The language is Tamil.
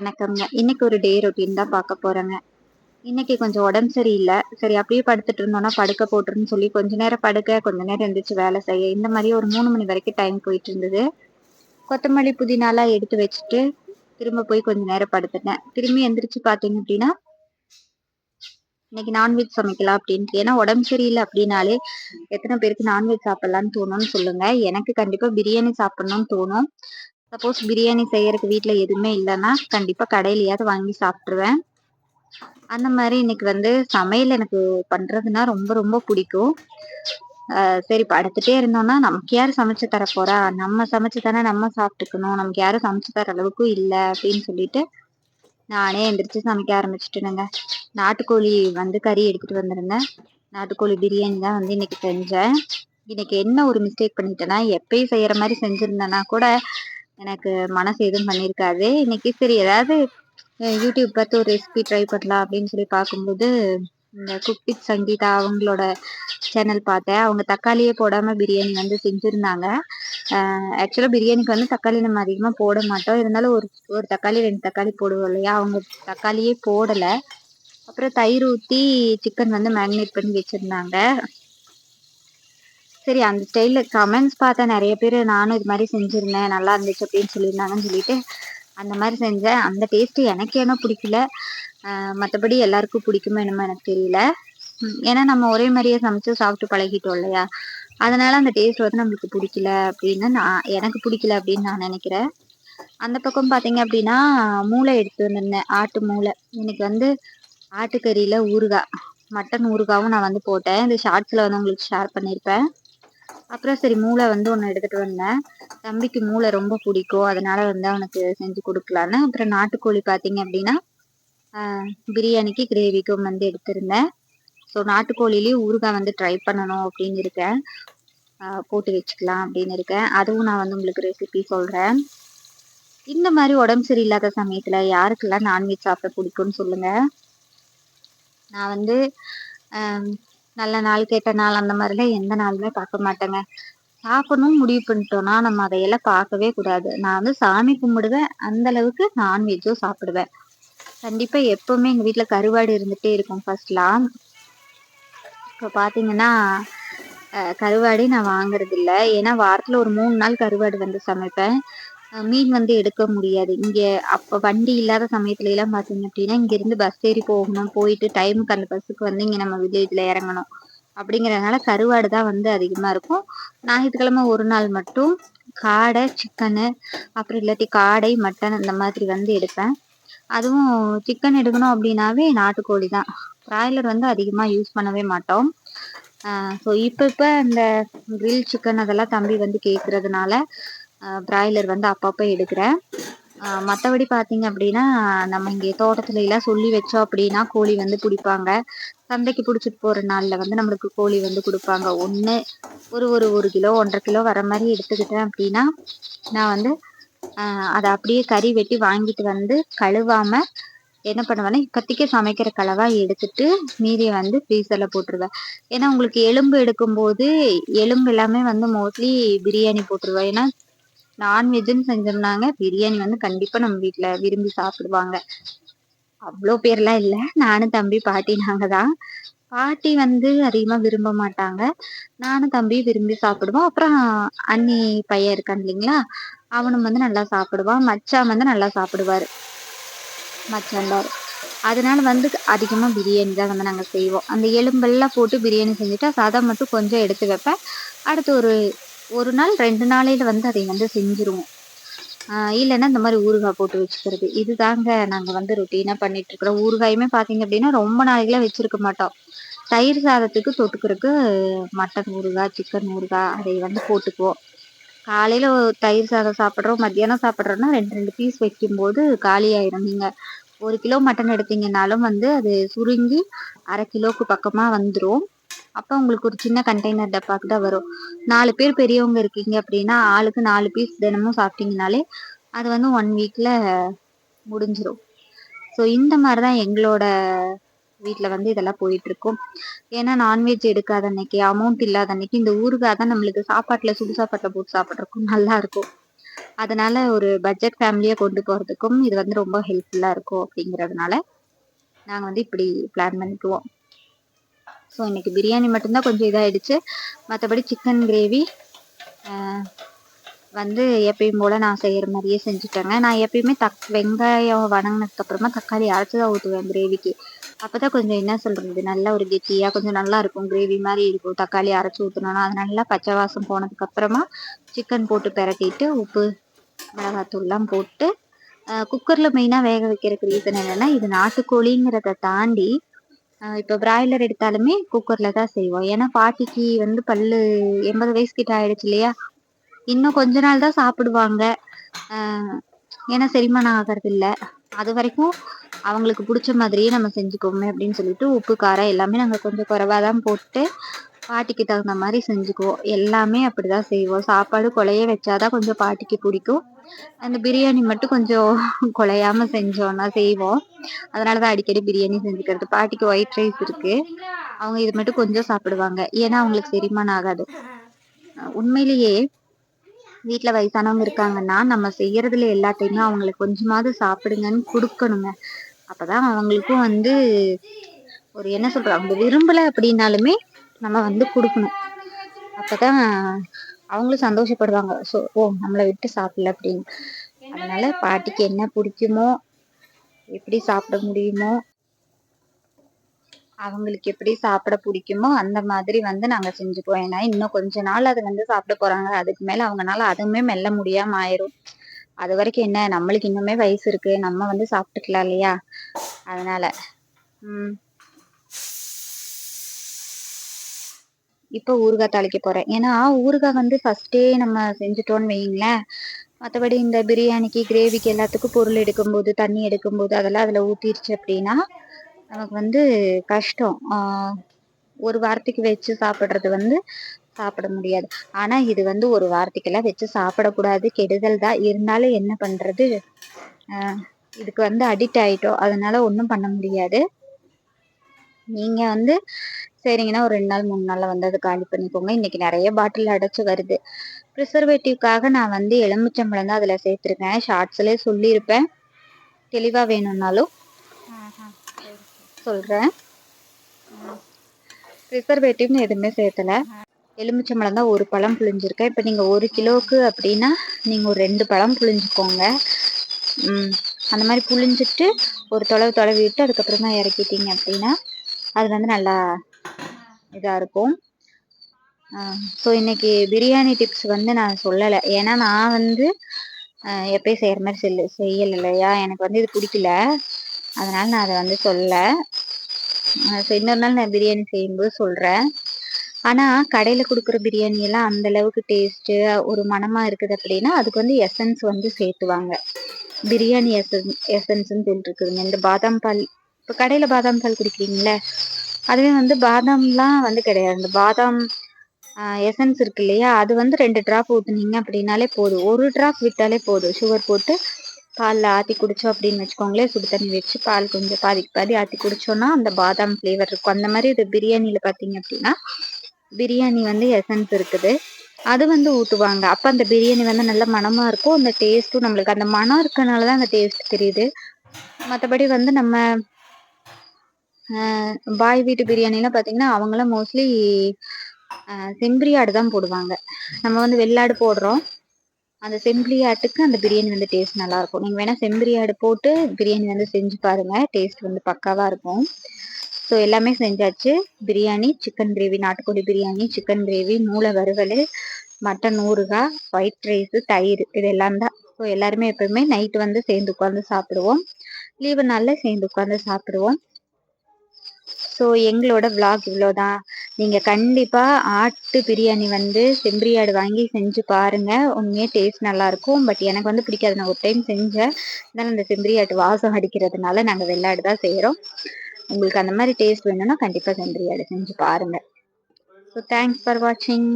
வணக்கம்ங்க. இன்னைக்கு ஒரு டே ரொட்டீன் தான் பார்க்க போறேங்க. இன்னைக்கு கொஞ்சம் உடம்பு சரியில்ல. சரி அப்படியே படுத்துட்டு இருந்தோம்னா படுக்க போட்டுருன்னு சொல்லி கொஞ்ச நேரம் படுக்க, கொஞ்ச நேரம் எந்திரிச்சு வேலை செய்ய, இந்த மாரி ஒரு 3 மணி வரைக்கும் டைம் போயிட்டு இருந்தது. கொத்தமல்லி, புதினாலாம் எடுத்து வச்சுட்டு, திரும்ப போய் கொஞ்ச நேரம் படுத்துட்டேன். திரும்பி எந்திரிச்சு பார்த்தீங்க அப்படின்னா, இன்னைக்கு நான்வெஜ் சமைக்கலாம் அப்படின்ட்டு. ஏன்னா உடம்பு சரியில்ல அப்படின்னாலே, எத்தன பேருக்கு நான்வெஜ் சாப்பிடலாம்னு தோணும்னு சொல்லுங்க. எனக்கு கண்டிப்பா பிரியாணி சாப்பிடணும்னு தோணும். சப்போஸ் பிரியாணி செய்யறதுக்கு வீட்ல எதுவுமே இல்லன்னா, கண்டிப்பா கடையிலயாவது வாங்கி சாப்ட்டுருவேன். அந்த மாரி இன்னைக்கு வந்து சமையல் எனக்கு பண்றதுன்னா ரொம்ப ரொம்ப பிடிக்கும். சரி படுத்துட்டே இருந்தோம்னா, நமக்கு யாரு சமைச்சு தர போறா? நம்ம சமைச்சு தானே நம்ம சாப்ட்டுக்கணும். நமக்கு யாரும் சமைச்சு தர அளவுக்கும் இல்ல அப்படின்னு சொல்லிட்டு, நானே எந்திரிச்சு சமைக்க ஆரம்பிச்சுட்டேனுங்க. நாட்டுக்கோழி வந்து கறி எடுத்துட்டு வந்திருந்தேன். நாட்டுக்கோழி பிரியாணி தான் வந்து இன்னைக்கு செஞ்சேன். இன்னைக்கு என்ன ஒரு மிஸ்டேக் பண்ணிட்டேன்னா, எப்பயும் செய்யற மாரி செஞ்சிருந்தேன்னா கூட, எனக்கு மனசு எதுவும் பண்ணியிருக்காது. இன்னைக்கு சரி ஏதாவது யூடியூப் பார்த்து ஒரு ரெசிபி ட்ரை பண்ணலாம் அப்படின்னு சொல்லி பார்க்கும்போது, இந்த குக் வித் சங்கீதா அவங்களோட சேனல் பார்த்தேன். அவங்க தக்காளியே போடாம பிரியாணி வந்து செஞ்சிருந்தாங்க. ஆக்சுவலா பிரியாணிக்கு வந்து தக்காளி நம்ம அதிகமா போட மாட்டோம். இருந்தாலும் ஒரு ஒரு தக்காளி, 2 தக்காளி போடுவோம் இல்லையா? அவங்க தக்காளியே போடல. அப்புறம் தயிர் ஊத்தி சிக்கன் வந்து மேரினேட் பண்ணி வச்சிருந்தாங்க. சரி அந்த ஸ்டைல்ல கமெண்ட்ஸ் பார்த்தேன் நெறைய பேரு நானும் இது மாரி செஞ்சிருந்தேன். நல்லா இருந்துச்சு அப்படின்னு சொல்லியிருந்தாங்கன்னு சொல்லிட்டு, அந்த மாரி செஞ்சேன். அந்த டேஸ்ட் எனக்கு ஏனோ பிடிக்கல. மத்தபடி எல்லாருக்கும் பிடிக்குமோ என்னமோ எனக்கு தெரியல. ஏன்னா நம்ம ஒரே மாரியே சமைச்சு சாப்பிட்டு பழகிட்டோம் இல்லையா? அதனால அந்த டேஸ்ட் வந்து நம்மளுக்கு பிடிக்கல அப்படின்னு எனக்கு பிடிக்கல அப்படின்னு நான் நெனைக்கிறேன். அந்த பக்கம் பார்த்தீங்க அப்படின்னா, மூளை எடுத்துட்டு வந்திருந்தேன். ஆட்டு மூளை. இன்னைக்கு வந்து ஆட்டுக்கறியில ஊறுகாய். மட்டன் ஊறுகாவும் நான் வந்து போட்டேன். இந்த ஷார்ட்ஸ்ல வந்து உங்களுக்கு ஷேர் பண்ணியிருப்பேன். அப்புறம் சரி மூளை வந்து ஒண்ணு எடுத்துட்டு வந்தேன். தம்பிக்கு மூளை ரொம்ப பிடிக்கும். அதனால வந்து அவனுக்கு செஞ்சு குடுக்கலான்னு. அப்புறம் நாட்டுக்கோழி பார்த்தீங்க அப்படின்னா, அ பிரியாணிக்கு, கிரேவிக்கும் வந்து எடுத்திருந்தேன். ஸோ நாட்டுக்கோழிலயும் ஊறுகாய் வந்து ட்ரை பண்ணணும் அப்படின்னு இருக்கேன். போட்டு வச்சுக்கலாம் அப்படின்னு இருக்கேன். அதுவும் நான் வந்து உங்களுக்கு ரெசிபி சொல்றேன். இந்த மாரி உடம்பு சரியில்லாத சமயத்துல யாருக்கெல்லாம் நான்வெஜ் சாப்பிட பிடிக்கும்னு சொல்லுங்க. நான் வந்து அ நல்ல நாள், கெட்ட நாள் அந்த மாரிலாம் எந்த நாளுமே பார்க்க மாட்டேங்க. சாப்பிடணும்னு முடிவு பண்ணிட்டோம்னா, நம்ம அதையெல்லாம் பார்க்கவே கூடாது. நான் வந்து சாமி கும்பிடுவேன். அந்த அளவுக்கு நான்வெஜ்ஜும் சாப்பிடுவேன். கண்டிப்பா எப்பவுமே எங்க வீட்ல கருவாடு இருந்துட்டே இருக்கும் ஃபர்ஸ்ட்லாம். இப்ப பார்த்தீங்கன்னா, கருவாடே நான் வாங்குறதில்ல. ஏன்னா வாரத்துல ஒரு 3 நாள் கருவாடு வந்து சமைப்பேன். மீன் வந்து எடுக்க முடியாது. இங்க அப்ப வண்டி இல்லாத சமயத்துலலாம் பார்த்தீங்க அப்டின்னா, இங்கேருந்து பஸ் ஏறி போகணும். போயிட்டு டைமுக்கு அந்த பஸ்ஸுக்கு வந்து இங்க நம்ம வில்லேஜ்ல இறங்கணும். அப்படிங்கிறதுனால கருவாடு தான் வந்து அதிகமா இருக்கும். ஞாயிற்றுக்கிழமை ஒரு நாள் மட்டும் காடை, சிக்கனு அப்புறம் இல்லாட்டி காடை, மட்டன் அந்த மாதிரி வந்து எடுப்பேன். அதுவும் சிக்கன் எடுக்கணும் அப்படின்னாவே நாட்டுக்கோழி தான். பிராய்லர் வந்து அதிகமா யூஸ் பண்ணவே மாட்டோம். ஸோ இப்ப இப்ப இந்த கிரில் சிக்கன் அதெல்லாம் தம்பி வந்து கேட்கறதுனால, பிராய்லர் வந்து அப்பப்ப எடுக்கிறேன். மத்தபடி பார்த்தீங்க அப்படின்னா, நம்ம இங்கே தோட்டத்துலலாம் சொல்லி வச்சோம் அப்படின்னா, கோழி வந்து புடிப்பாங்க. சந்தைக்கு புடிச்சிட்டு போற நாள்ல வந்து நம்மளுக்கு கோழி வந்து குடுப்பாங்க. ஒண்ணு ஒரு ஒரு 1 கிலோ, 1 1/2 கிலோ வர மாரி எடுத்துக்கிட்டேன் அப்படின்னா, நான் வந்து அத அப்படியே கறி வெட்டி வாங்கிட்டு வந்து கழுவாம என்ன பண்ணுவேன்னா, இப்போதைக்கு சமைக்கிற கலவா எடுத்துட்டு, மீதிய வந்து ஃப்ரீசர்ல போட்டுருவேன். ஏன்னா, உங்களுக்கு எலும்பு எடுக்கும்போது, எலும்பு எல்லாமே வந்து மோஸ்ட்லி பிரியாணி போட்டுருவேன். ஏன்னா, நான்வெஜ்ஜுன்னு செஞ்சோம்னாங்க, பிரியாணி வந்து கண்டிப்பா நம்ம வீட்ல விரும்பி சாப்பிடுவாங்க. அவ்ளோ பேர்லாம் இல்ல. நானும் தம்பி, பாட்டி நாங்க தான். பாட்டி வந்து அதிகமா விரும்ப மாட்டாங்க. நானும் தம்பியும் விரும்பி சாப்பிடுவோம். அப்புறம் அண்ணி பையன் இருக்கான் இல்லைங்களா? அவனும் வந்து நல்லா சாப்பிடுவான். மச்சான் வந்து நல்லா சாப்பிடுவாரு. மச்சான்தார். அதனால வந்து அதிகமா பிரியாணி தான் வந்து நாங்க செய்வோம். அந்த எலும்பெல்லாம் போட்டு பிரியாணி செஞ்சுட்டா, சதை மட்டும் கொஞ்சம் எடுத்து வைப்பேன். அடுத்து ஒரு 1 நாள், 2 நாளையில வந்து அதை வந்து செஞ்சுருவோம். இல்லன்னா இந்த மாரி ஊறுகாய் போட்டு வச்சுக்கிறது. இதுதாங்க நாங்க வந்து ரொட்டீனா பண்ணிட்டுருக்குறோம். ஊறுகாயுமே பார்த்தீங்க அப்டின்னா, ரொம்ப நாளைக்குலாம் வச்சிருக்க மாட்டோம். தயிர் சாதத்துக்கு தொட்டுக்கிறதுக்கு மட்டன் ஊறுகாய், சிக்கன் ஊறுகாய் அதை வந்து போட்டுக்குவோம். காலையில தயிர் சாதம் சாப்பிடுறோம், மத்தியானம் சாப்பிடுறோம்னா 2, 2 பீஸ் வைக்கும்போது காலியாயிரும். நீங்க 1 கிலோ மட்டன் எடுத்தீங்கன்னாலும் வந்து அது சுருங்கி 1/2 கிலோவுக்கு பக்கமா வந்துரும். அப்ப உங்களுக்கு ஒரு சின்ன கண்டெய்னர் டப்பாக்கு தான் வரும். 4 பேர் பெரியவங்க இருக்கீங்க அப்டின்னா, ஆளுக்கு 4 பீஸ் தினமும் சாப்பிட்டீங்கனாலே, அது வந்து 1 வீக்ல முடிஞ்சிரும். ஸோ இந்த மாரி தான் எங்களோட வீட்ல வந்து இதெல்லாம் போயிட்டுருக்கும். ஏன்னா நான்வெஜ் எடுக்காத அன்னைக்கு, அமௌண்ட் இல்லாத அன்னைக்கு இந்த ஊறுகாய் தான் நம்மளுக்கு சாப்பாட்டுல சுடு சாப்பாட்டுல போட்டு சாப்பிடுறதுக்கும் நல்லாருக்கும். அதனால ஒரு பட்ஜெட் ஃபேமிலியா கொண்டு போறதுக்கும் இது வந்து ரொம்ப ஹெல்ப்ஃபுல்லா இருக்கும் அப்படிங்கிறதுனால நாங்க வந்து இப்படி பிளான் பண்ணிக்குவோம். ஸோ இன்னைக்கு பிரியாணி மட்டும்தான் கொஞ்சம் இதாயிடுச்சு. மற்றபடி சிக்கன் கிரேவி வந்து எப்பயும் போல நான் செய்யற மாதிரியே செஞ்சுட்டேங்க. நான் எப்பயுமே வெங்காயம் வதங்கினதுக்கு அப்புறமா தக்காளி அரைச்சு தான் ஊற்றுவேன் கிரேவிக்கு. அப்பதான் கொஞ்சம் என்ன சொல்றது, நல்ல ஒரு கெட்டியா கொஞ்சம் நல்லா இருக்கும், கிரேவி மாதிரி இருக்கும். தக்காளி அரைச்சு ஊற்றணும்னா அது நல்லா பச்சை வாசம் போனதுக்கு அப்புறமா சிக்கன் போட்டு பிரட்டிட்டு உப்பு மிளகாத்தூள்லாம் போட்டு குக்கர்ல மெயினா வேக வைக்கிறதுக்கு ரீசன் என்னன்னா, இது நாட்டுக்கோழிங்கிறத தாண்டி இப்போ பிராய்லர் எடுத்தாலுமே குக்கர்ல தான் செய்வோம். ஏன்னா பாட்டிக்கு வந்து பல்லு 80 வயசு கிட்ட ஆயிடுச்சு இல்லையா, இன்னும் கொஞ்ச நாள் தான் சாப்பிடுவாங்க. ஏன்னா செரிமானம் ஆகிறது இல்ல. அது வரைக்கும் அவங்களுக்கு பிடிச்ச மாதிரியே நம்ம செஞ்சுக்கோமே அப்படின்னு சொல்லிட்டு உப்பு காரம் எல்லாமே நாங்க கொஞ்சம் குறைவா தான் போட்டு பாட்டிக்கு தகுந்த மாதிரி செஞ்சுக்குவோம். எல்லாமே அப்படிதான் செய்வோம். சாப்பாடு குழைய வச்சாதான் கொஞ்சம் பாட்டிக்கு பிடிக்கும். அந்த பிரியாணி மட்டும் கொஞ்சம் குழையாம செஞ்சோம்னா செய்வோம். அதனாலதான் அடிக்கடி பிரியாணி செஞ்சுக்கிறது. பாட்டிக்கு ஒயிட் ரைஸ் இருக்கு, அவங்க இது மட்டும் கொஞ்சம் சாப்பிடுவாங்க. ஏன்னா அவங்களுக்கு செரிமானம் ஆகாது. உண்மையிலேயே வீட்டுல வயசானவங்க இருக்காங்கன்னா நம்ம செய்யறதுல எல்லாத்தையுமே அவங்களுக்கு கொஞ்சமாவது சாப்பிடுங்கன்னு கொடுக்கணுங்க. அப்பதான் அவங்களுக்கும் வந்து ஒரு என்ன சொல்றது, அவங்க விரும்பல அப்படின்னாலுமே நம்ம வந்து கொடுக்கணும். அப்பதான் அவங்களும் சந்தோஷப்படுவாங்க. ஓ நம்மளை விட்டு சாப்பிடல அப்படின்னு. அதனால பாட்டிக்கு என்ன பிடிக்குமோ, எப்படி சாப்பிட முடியுமோ, அவங்களுக்கு எப்படி சாப்பிட பிடிக்குமோ அந்த மாதிரி வந்து நாங்க செஞ்சுக்குவோம். ஏன்னா இன்னும் கொஞ்ச நாள் அது வந்து சாப்பிட போறாங்க. அதுக்கு மேல அவங்கனால அதுவுமே மெல்ல முடியாம ஆயிரும். அது வரைக்கும் என்ன, நம்மளுக்கு இன்னுமே வயசு இருக்கு, நம்ம வந்து சாப்பிட்டுக்கலாம் இல்லையா. அதனால இப்போ ஊறுகாய் தாளிக்க போறேன். ஏன்னா ஊறுகாய் வந்து ஃபர்ஸ்டே நம்ம செஞ்சுட்டோம்னு வைங்களேன், மற்றபடி இந்த பிரியாணிக்கு கிரேவிக்கு எல்லாத்துக்கும் பொருள் எடுக்கும்போது தண்ணி எடுக்கும்போது அதெல்லாம் அதுல ஊத்திருச்சு அப்படின்னா நமக்கு வந்து கஷ்டம். ஒரு வாரத்துக்கு வச்சு சாப்பிடுறது வந்து சாப்பிட முடியாது. ஆனா இது வந்து ஒரு வாரத்துக்கெல்லாம் வச்சு சாப்பிடக்கூடாது, கெடுதல் தான். இருந்தாலும் என்ன பண்றது, இதுக்கு வந்து அடிக்ட் ஆயிட்டோம், அதனால ஒன்றும் பண்ண முடியாது. நீங்க வந்து சரிங்கன்னா ஒரு 2 நாள் 3 நாள்ல வந்து அதை காலி பண்ணிக்கோங்க. இன்னைக்கு நிறைய பாட்டில் அடைச்சு வருது. ப்ரிசர்வேட்டிவ்காக நான் வந்து எலுமிச்சம்பழம் தான் அதுல சேர்த்திருக்கேன். ஷார்ட்ஸ்லயே சொல்லியிருப்பேன், தெளிவா வேணும்னாலும் சொல்றேன். ப்ரிசர்வேட்டிவ்னு எதுவுமே சேர்த்தல. எலுமிச்சம்பழம் தான் ஒரு பழம் புழிஞ்சிருக்கேன். இப்போ நீங்க 1 கிலோவுக்கு அப்படின்னா நீங்க ஒரு 2 பழம் புழிஞ்சுக்கோங்க. அந்த மாதிரி புழிஞ்சிட்டு ஒரு தொலைவி விட்டு அதுக்கப்புறமா இறக்கிட்டீங்க அப்படின்னா அது வந்து நல்லா இதா இருக்கும். ஸோ இன்னைக்கு பிரியாணி டிப்ஸ் வந்து நான் சொல்லலை. ஏன்னா நான் வந்து எப்பயும் செய்யற மாதிரி செய்யலை இல்லையா, எனக்கு வந்து இது பிடிக்கல, அதனால நான் அதை வந்து சொல்லலை. ஸோ இன்னொரு நாள் நான் பிரியாணி செய்யும்போது சொல்றேன். ஆனா கடையில கொடுக்குற பிரியாணி எல்லாம் அந்த அளவுக்கு டேஸ்ட் ஒரு மனமா இருக்குது அப்படின்னா அதுக்கு வந்து எசன்ஸ் வந்து சேர்த்துவாங்க. பிரியாணி எசன்ஸ்ன்னு இருக்குதுங்க. இந்த பாதாம் பால், இப்போ கடையில பாதாம் பால் குடிக்கிறீங்களே, அதுவே வந்து பாதாம்லாம் வந்து கிடையாது. இந்த பாதாம் எசன்ஸ் இருக்கு இல்லையா, அது வந்து 2 டிராப் ஊத்துனீங்க அப்படின்னாலே போதும். 1 டிராப் விட்டாலே போதும். சுகர் போட்டு பாலில் ஆற்றி குடிச்சோம் அப்படின்னு வச்சுக்கோங்களேன், சுடு தண்ணி வச்சு பால் கொஞ்சம் பாதிக்கு பாதி ஆற்றி குடிச்சோன்னா அந்த பாதாம் ஃப்ளேவர் இருக்கும். அந்த மாதிரி இது பிரியாணியில பார்த்தீங்க அப்படின்னா பிரியாணி வந்து எசன்ஸ் இருக்குது, அது வந்து ஊற்றுவாங்க. அப்போ அந்த பிரியாணி வந்து நல்ல மனமாக இருக்கும். அந்த டேஸ்ட்டும் நம்மளுக்கு அந்த மனம் இருக்கனால தான் அந்த டேஸ்ட் தெரியுது. மற்றபடி வந்து நம்ம பாய் வீட்டு பிரியாணிலாம் பார்த்தீங்கன்னா அவங்களாம் மோஸ்ட்லி செம்பரி ஆடு தான் போடுவாங்க. நம்ம வந்து வெள்ளாடு போடுறோம், அந்த செம்பரி ஆட்டுக்கு அந்த பிரியாணி வந்து டேஸ்ட் நல்லா இருக்கும். நீங்க வேணா செம்பரி ஆடு போட்டு பிரியாணி வந்து செஞ்சு பாருங்க, டேஸ்ட் வந்து பக்காவா இருக்கும். ஸோ எல்லாமே செஞ்சாச்சு. பிரியாணி, சிக்கன் கிரேவி, நாட்டுக்கோழி பிரியாணி, சிக்கன் கிரேவி, மூளை வறுவல், மட்டன் ஊறுகாய், ஒயிட் ரைஸ், தயிர், இது எல்லாம் தான். ஸோ எல்லாருமே எப்பவுமே நைட்டு வந்து சேர்ந்து உட்காந்து சாப்பிடுவோம். லீவு நாளில் சேர்ந்து உட்காந்து சாப்பிடுவோம். ஸோ எங்களோட விளாக் இவ்வளோதான். நீங்கள் கண்டிப்பாக ஆட்டு பிரியாணி வந்து செம்பரி ஆடு வாங்கி செஞ்சு பாருங்கள். உண்மையே டேஸ்ட் நல்லாயிருக்கும். பட் எனக்கு வந்து பிடிக்காது, நான் ஒரு டைம் செஞ்சேன். அதனால் அந்த செம்பரி ஆட்டு வாசம் அடிக்கிறதுனால நாங்கள் வெள்ளாடு தான் செய்கிறோம். உங்களுக்கு அந்த மாதிரி டேஸ்ட் வேணும்னா கண்டிப்பாக செம்பரி ஆடு செஞ்சு பாருங்கள். ஸோ தேங்க்ஸ் ஃபார் வாட்சிங்.